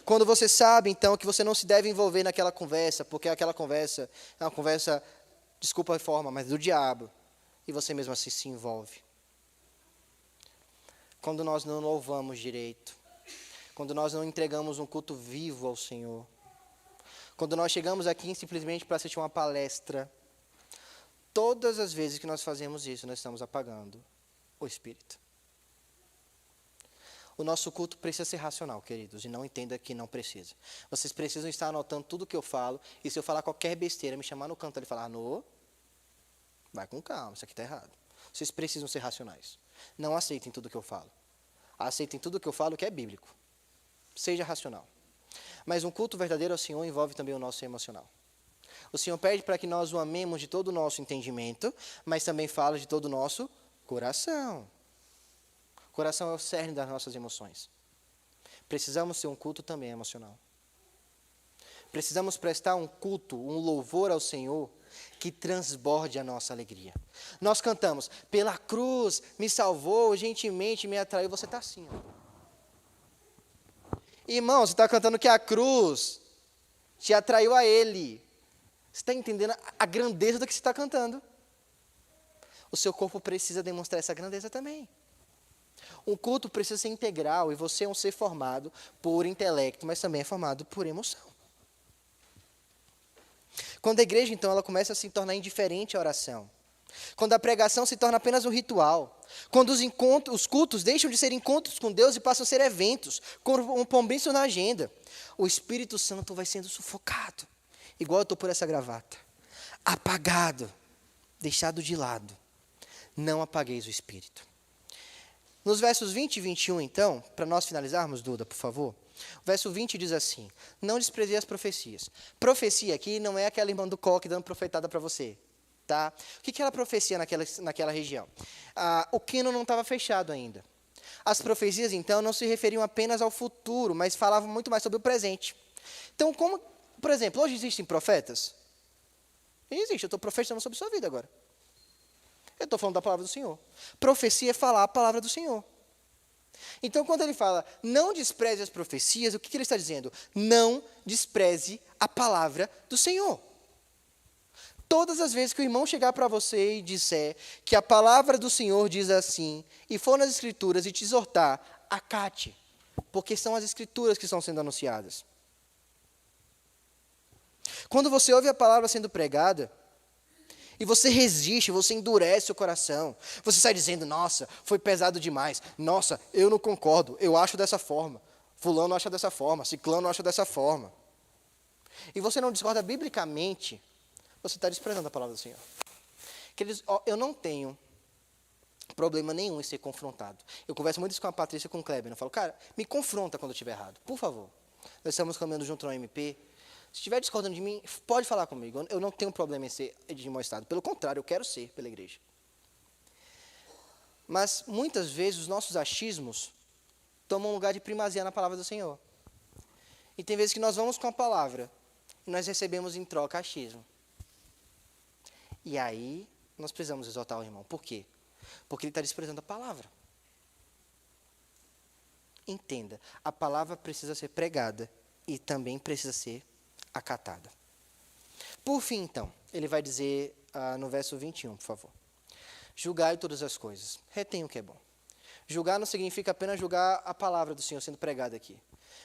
Quando você sabe, então, que você não se deve envolver naquela conversa, porque aquela conversa é uma conversa, desculpa a forma, mas do diabo, e você mesmo assim se envolve. Quando nós não louvamos direito, quando nós não entregamos um culto vivo ao Senhor, quando nós chegamos aqui simplesmente para assistir uma palestra, todas as vezes que nós fazemos isso, nós estamos apagando o Espírito. O nosso culto precisa ser racional, queridos, e não entenda que não precisa. Vocês precisam estar anotando tudo o que eu falo, e se eu falar qualquer besteira, me chamar no canto e falar, no, vai com calma, isso aqui está errado. Vocês precisam ser racionais. Não aceitem tudo o que eu falo. Aceitem tudo o que eu falo que é bíblico. Seja racional. Mas um culto verdadeiro ao Senhor envolve também o nosso emocional. O Senhor pede para que nós o amemos de todo o nosso entendimento, mas também fala de todo o nosso coração. O coração é o cerne das nossas emoções. Precisamos ter um culto também emocional. Precisamos prestar um culto, um louvor ao Senhor que transborde a nossa alegria. Nós cantamos, pela cruz me salvou, gentilmente me atraiu. Você está assim, ó. Irmão, você está cantando que a cruz te atraiu a Ele. Você está entendendo a grandeza do que você está cantando? O seu corpo precisa demonstrar essa grandeza também. Um culto precisa ser integral, e você é um ser formado por intelecto, mas também é formado por emoção. Quando a igreja, então, ela começa a se tornar indiferente à oração, quando a pregação se torna apenas um ritual, quando os cultos deixam de ser encontros com Deus e passam a ser eventos, com um compromisso na agenda, o Espírito Santo vai sendo sufocado, igual eu estou por essa gravata, apagado, deixado de lado. Não apagueis o Espírito. Nos versos 20 e 21, então, para nós finalizarmos, Duda, por favor, o verso 20 diz assim, não desprezei as profecias. Profecia aqui não é aquela irmã do coque dando profetada para você. Tá? O que era profecia naquela região? O quino não estava fechado ainda. As profecias, então, não se referiam apenas ao futuro, mas falavam muito mais sobre o presente. Então, como, por exemplo, hoje existem profetas? Existe, eu estou profetizando sobre a sua vida agora. Eu estou falando da palavra do Senhor. Profecia é falar a palavra do Senhor. Então, quando ele fala, não despreze as profecias, o que ele está dizendo? Não despreze a palavra do Senhor. Todas as vezes que o irmão chegar para você e disser que a palavra do Senhor diz assim, e for nas Escrituras e te exortar, acate, porque são as Escrituras que estão sendo anunciadas. Quando você ouve a palavra sendo pregada, e você resiste, você endurece o coração, você sai dizendo, nossa, foi pesado demais, nossa, eu não concordo, eu acho dessa forma, fulano acha dessa forma, ciclano acha dessa forma. E você não discorda biblicamente, você está desprezando a palavra do Senhor. Eu não tenho problema nenhum em ser confrontado. Eu converso muito isso com a Patrícia e com o Kleber. Eu falo, cara, me confronta quando eu estiver errado, por favor. Nós estamos caminhando junto no MP. Se estiver discordando de mim, pode falar comigo. Eu não tenho problema em ser de mau estado. Pelo contrário, eu quero ser pela igreja. Mas, muitas vezes, os nossos achismos tomam lugar de primazia na palavra do Senhor. E tem vezes que nós vamos com a palavra e nós recebemos em troca achismo. E aí, nós precisamos exortar o irmão. Por quê? Porque ele está desprezando a palavra. Entenda, a palavra precisa ser pregada e também precisa ser acatada. Por fim, então, ele vai dizer no verso 21, por favor. Julgai todas as coisas, retém o que é bom. Julgar não significa apenas julgar a palavra do Senhor sendo pregada aqui,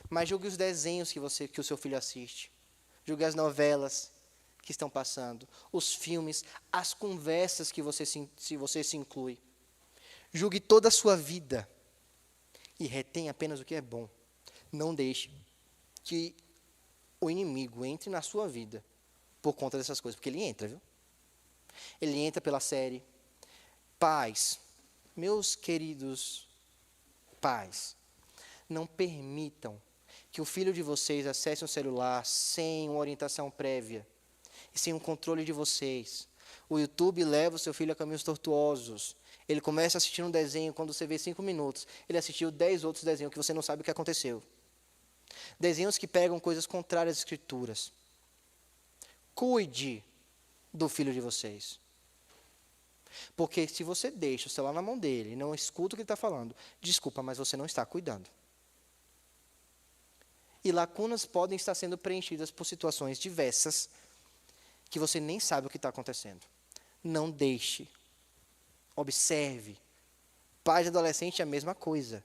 mas julgue os desenhos que o seu filho assiste, julgue as novelas que estão passando, os filmes, as conversas que você se inclui. Julgue toda a sua vida e retém apenas o que é bom. Não deixe que o inimigo entre na sua vida por conta dessas coisas, porque ele entra, viu? Ele entra pela série. Pais, meus queridos pais, não permitam que o filho de vocês acesse um celular sem uma orientação prévia e sem um controle de vocês. O YouTube leva o seu filho a caminhos tortuosos. Ele começa a assistir um desenho, quando você vê 5 minutos, ele assistiu 10 outros desenhos que você não sabe o que aconteceu. Desenhos que pegam coisas contrárias às Escrituras. Cuide do filho de vocês. Porque se você deixa o celular na mão dele e não escuta o que ele está falando, desculpa, mas você não está cuidando. E lacunas podem estar sendo preenchidas por situações diversas que você nem sabe o que está acontecendo. Não deixe. Observe. Pai de adolescente é a mesma coisa.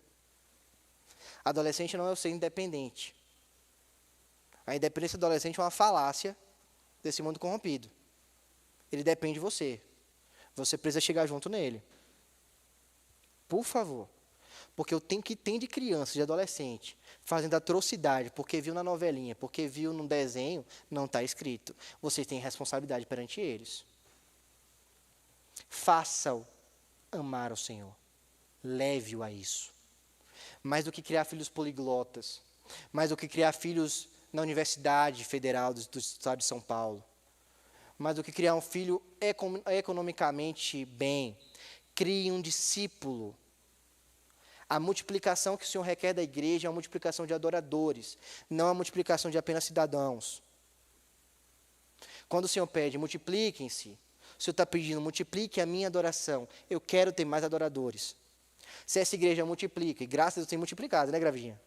Adolescente não é o ser independente. A independência do adolescente é uma falácia desse mundo corrompido. Ele depende de você. Você precisa chegar junto nele. Por favor. Porque o que tem de criança, de adolescente, fazendo atrocidade, porque viu na novelinha, porque viu num desenho, não está escrito. Vocês têm responsabilidade perante eles. Faça-o amar o Senhor. Leve-o a isso. Mais do que criar filhos poliglotas, mais do que criar filhos na Universidade Federal do Estado de São Paulo, mais do que criar um filho economicamente bem, crie um discípulo. A multiplicação que o Senhor requer da igreja é uma multiplicação de adoradores, não a multiplicação de apenas cidadãos. Quando o Senhor pede, multipliquem-se, o Senhor está pedindo, multiplique a minha adoração. Eu quero ter mais adoradores. Se essa igreja multiplica, e graças a Deus tem multiplicado, né, Gravinha?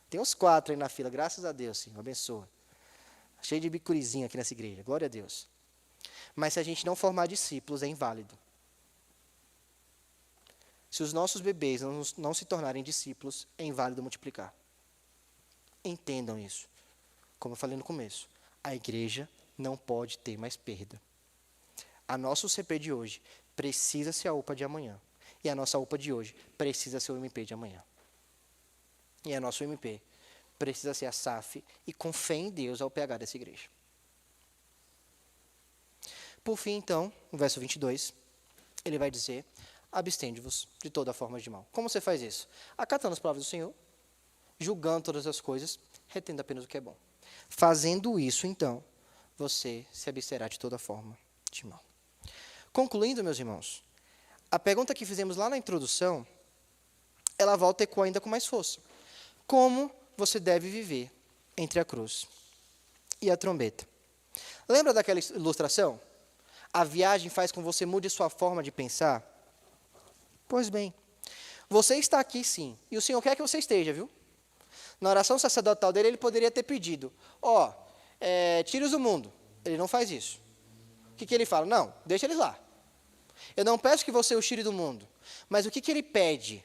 Tem uns 4 aí na fila, graças a Deus, Senhor, abençoa. Cheio de bicurizinho aqui nessa igreja, glória a Deus. Mas se a gente não formar discípulos, é inválido. Se os nossos bebês não se tornarem discípulos, é inválido multiplicar. Entendam isso. Como eu falei no começo, a igreja não pode ter mais perda. A nossa UCP de hoje precisa ser a UPA de amanhã. E a nossa UPA de hoje precisa ser o MP de amanhã. E a nossa UMP precisa ser a SAF e com fé em Deus é o PH dessa igreja. Por fim, então, no verso 22, ele vai dizer, abstende-vos de toda forma de mal. Como você faz isso? Acatando as palavras do Senhor, julgando todas as coisas, retendo apenas o que é bom. Fazendo isso, então, você se absterá de toda forma de mal. Concluindo, meus irmãos, a pergunta que fizemos lá na introdução, ela volta a ecoar ainda com mais força. Como você deve viver entre a cruz e a trombeta? Lembra daquela ilustração? A viagem faz com que você mude sua forma de pensar? Pois bem, você está aqui sim, e o Senhor quer que você esteja, viu? Na oração sacerdotal dele, ele poderia ter pedido, tire-os do mundo. Ele não faz isso. O que ele fala? Não, deixa eles lá. Eu não peço que você os tire do mundo. Mas o que ele pede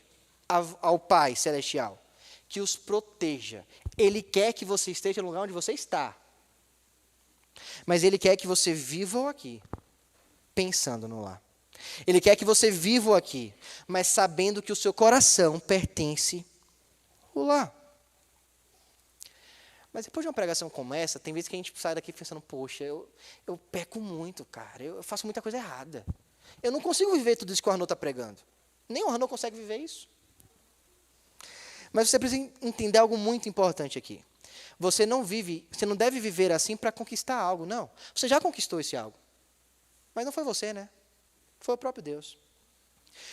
ao Pai Celestial? Que os proteja. Ele quer que você esteja no lugar onde você está. Mas ele quer que você viva aqui, pensando no lá. Ele quer que você viva aqui, mas sabendo que o seu coração pertence ao lá. Mas depois de uma pregação como essa, tem vezes que a gente sai daqui pensando, poxa, eu peco muito, cara, eu faço muita coisa errada. Eu não consigo viver tudo isso que o Arnaud está pregando. Nem o Arnaud consegue viver isso. Mas você precisa entender algo muito importante aqui. Você não deve viver assim para conquistar algo, não. Você já conquistou esse algo. Mas não foi você, né? Foi o próprio Deus.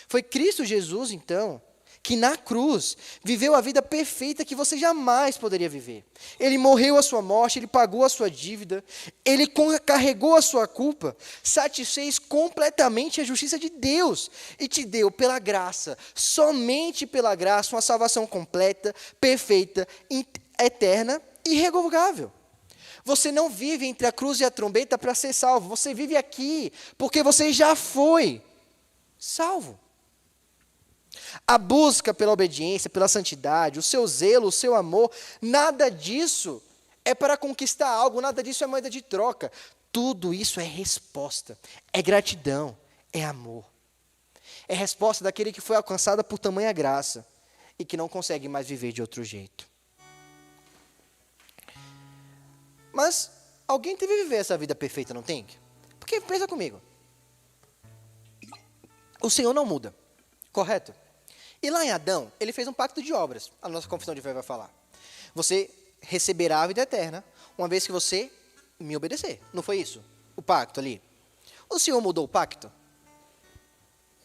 Foi Cristo Jesus, então, que na cruz viveu a vida perfeita que você jamais poderia viver. Ele morreu a sua morte, ele pagou a sua dívida, ele carregou a sua culpa, satisfez completamente a justiça de Deus e te deu pela graça, somente pela graça, uma salvação completa, perfeita, eterna e irrevogável. Você não vive entre a cruz e a trombeta para ser salvo, você vive aqui porque você já foi salvo. A busca pela obediência, pela santidade, o seu zelo, o seu amor, nada disso é para conquistar algo, nada disso é moeda de troca. Tudo isso é resposta, é gratidão, é amor. É resposta daquele que foi alcançado por tamanha graça e que não consegue mais viver de outro jeito. Mas alguém teve que viver essa vida perfeita, não tem? Porque pensa comigo. O Senhor não muda, correto? E lá em Adão, ele fez um pacto de obras. A nossa confissão de fé vai falar. Você receberá a vida eterna, uma vez que você me obedecer. Não foi isso? O pacto ali. O Senhor mudou o pacto?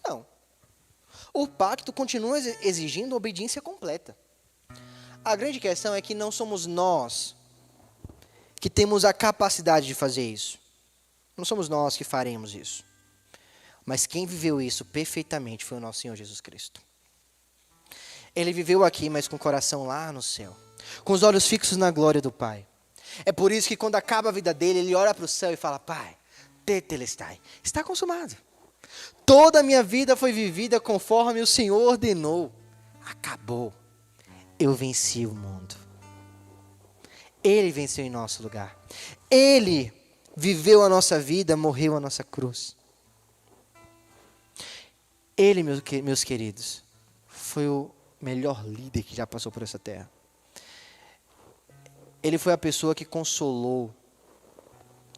Não. O pacto continua exigindo obediência completa. A grande questão é que não somos nós que temos a capacidade de fazer isso. Não somos nós que faremos isso. Mas quem viveu isso perfeitamente foi o nosso Senhor Jesus Cristo. Ele viveu aqui, mas com o coração lá no céu, com os olhos fixos na glória do Pai. É por isso que quando acaba a vida dele, ele olha para o céu e fala, Pai, tetelestai, está consumado. Toda a minha vida foi vivida conforme o Senhor ordenou. Acabou. Eu venci o mundo. Ele venceu em nosso lugar. Ele viveu a nossa vida, morreu a nossa cruz. Ele, meus queridos, foi o melhor líder que já passou por essa terra. Ele foi a pessoa que consolou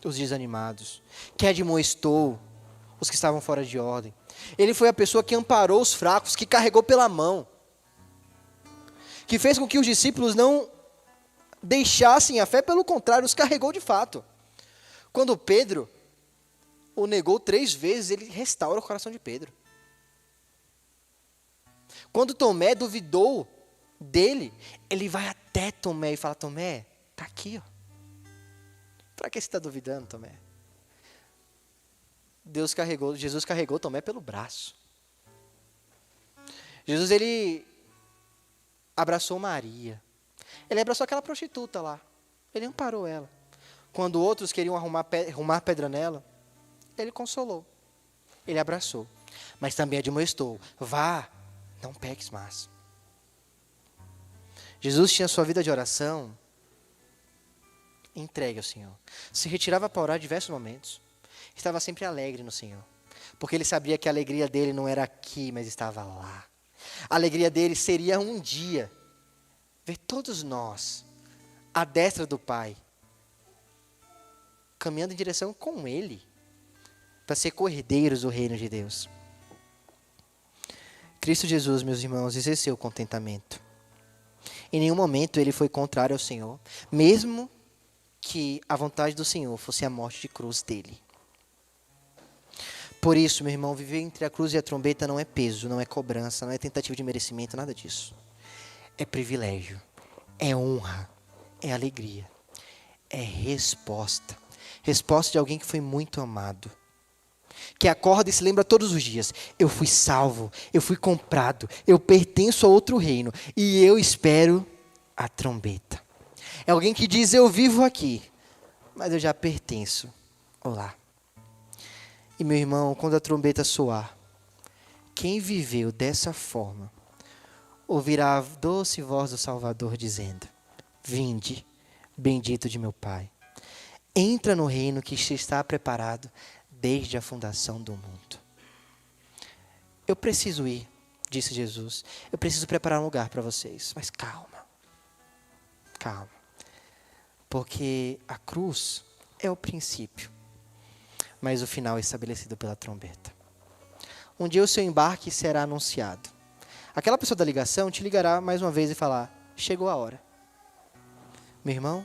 os desanimados, que admoestou os que estavam fora de ordem. Ele foi a pessoa que amparou os fracos, que carregou pela mão, que fez com que os discípulos não deixassem a fé, pelo contrário, os carregou de fato. Quando Pedro o negou 3 vezes, ele restaura o coração de Pedro. Quando Tomé duvidou dele, ele vai até Tomé e fala, Tomé, está aqui, ó. Para que você está duvidando, Tomé? Jesus carregou Tomé pelo braço. Jesus, ele abraçou Maria. Ele abraçou aquela prostituta lá. Ele amparou ela. Quando outros queriam arrumar pedra nela, ele consolou. Ele abraçou. Mas também admoestou. Vá, não peques mais. Jesus tinha sua vida de oração entregue ao Senhor. Se retirava para orar em diversos momentos. Estava sempre alegre no Senhor. Porque ele sabia que a alegria dele não era aqui, mas estava lá. A alegria dele seria um dia ver todos nós à destra do Pai, caminhando em direção com Ele, para ser cordeiros do reino de Deus. Cristo Jesus, meus irmãos, exerceu contentamento. Em nenhum momento ele foi contrário ao Senhor, mesmo que a vontade do Senhor fosse a morte de cruz dele. Por isso, meu irmão, viver entre a cruz e a trombeta não é peso, não é cobrança, não é tentativa de merecimento, nada disso. É privilégio, é honra, é alegria, é resposta. Resposta de alguém que foi muito amado. Que acorda e se lembra todos os dias, eu fui salvo, eu fui comprado, eu pertenço a outro reino e eu espero a trombeta. É alguém que diz, eu vivo aqui, mas eu já pertenço. Olá. E meu irmão, quando a trombeta soar, quem viveu dessa forma, ouvirá a doce voz do Salvador dizendo: vinde, bendito de meu Pai. Entra no reino que te está preparado desde a fundação do mundo. Eu preciso ir, disse Jesus. Eu preciso preparar um lugar para vocês. Mas calma. Calma. Porque a cruz é o princípio, mas o final é estabelecido pela trombeta. Um dia o seu embarque será anunciado. Aquela pessoa da ligação te ligará mais uma vez e falar: chegou a hora. Meu irmão,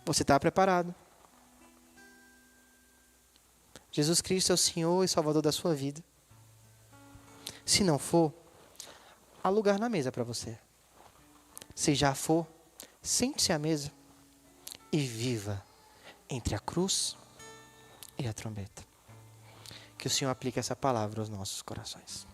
você está preparado. Jesus Cristo é o Senhor e Salvador da sua vida. Se não for, há lugar na mesa para você. Se já for, sente-se à mesa e viva entre a cruz e a trombeta. Que o Senhor aplique essa palavra aos nossos corações.